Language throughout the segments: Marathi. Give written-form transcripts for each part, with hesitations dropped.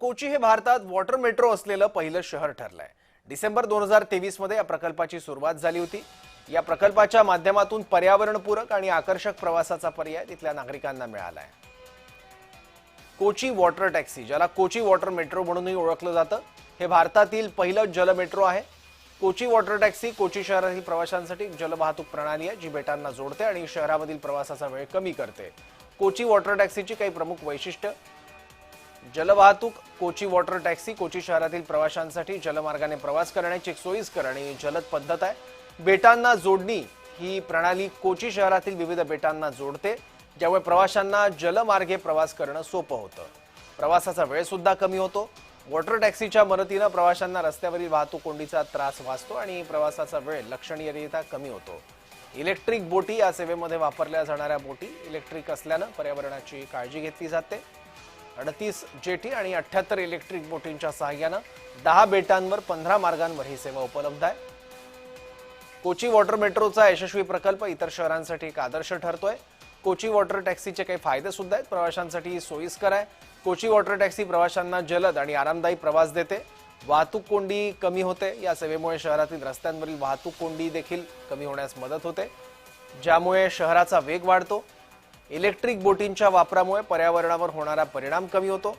कोची हे भारतात वॉटर मेट्रो असलेलं पहिलं शहर ठरलंय। डिसेंबर 2023 मध्ये या प्रकल्पाची सुरुवात झाली होती। या प्रकल्पाच्या माध्यमातून पर्यावरणपूरक आणि आकर्षक प्रवासाचा पर्याय तिथल्या नागरिकांना मिळालाय। कोची वॉटर टॅक्सी, ज्याला कोची वॉटर मेट्रो म्हणूनही ओळखलं जातं, हे भारतातील पहिलं जल मेट्रो आहे। कोची वॉटर टॅक्सी कोची शहरातील प्रवाशांसाठी जलवाहतूक प्रणाली आहे, जी बेटांना जोडते आणि शहरामधील प्रवासाचा वेळ कमी करते। कोची वॉटर टॅक्सीची काही प्रमुख वैशिष्ट्ये: जलवाहतूक कोची वॉटर टॅक्सी कोची शहरातील प्रवाशांसाठी जलमार्गाने प्रवास करण्याची एक सोयीस्कर आणि जलद पद्धत आहे। बेटांना जोडणी ही प्रणाली कोची शहरातील विविध बेटांना जोडते, ज्यामुळे प्रवाशांना जलमार्गे प्रवास करणं सोपं होतं। प्रवासाचा वेळ सुद्धा कमी होतो। वॉटर टॅक्सीच्या मदतीने प्रवाशांना रस्त्यावरील वाहतूक कोंडीचा त्रास वाचतो आणि प्रवासाचा वेळ लक्षणीयरित्या कमी होतो। इलेक्ट्रिक बोटी या सेवेमध्ये वापरल्या जाणाऱ्या बोटी इलेक्ट्रिक असल्याने पर्यावरणाची काळजी घेतली जाते। 38 जेटी आणि 78 इलेक्ट्रिक बोटींच्या सहाय्याने 10 बेटांवर 15 मार्गांवर ही सेवा उपलब्ध आहे। कोची वॉटर मेट्रोचा यशस्वी प्रकल्प इतर शहरांसाठी एक आदर्श ठरतोय। कोची वॉटर टॅक्सीचे काही फायदे सुद्धा आहेत। प्रवाशांसाठी सोयीस्कर आहे। कोची वॉटर टॅक्सी प्रवाशांना जलद आणि आरामदायी प्रवास देते। वाहतूक कोंडी कमी होते। या सेवेमुळे शहरातील रस्त्यांवरील वाहतूक कोंडी देखील कमी होण्यास मदत होते, ज्यामुळे शहराचा वेग वाढतो। इलेक्ट्रिक बोटींच्या वापरामुळे पर्यावरणावर होणारा परिणाम कमी होतो।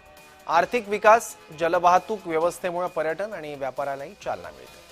आर्थिक विकास, जलवाहतूक व्यवस्थेमुळे पर्यटन आणि व्यापारालाही चालना मिळते।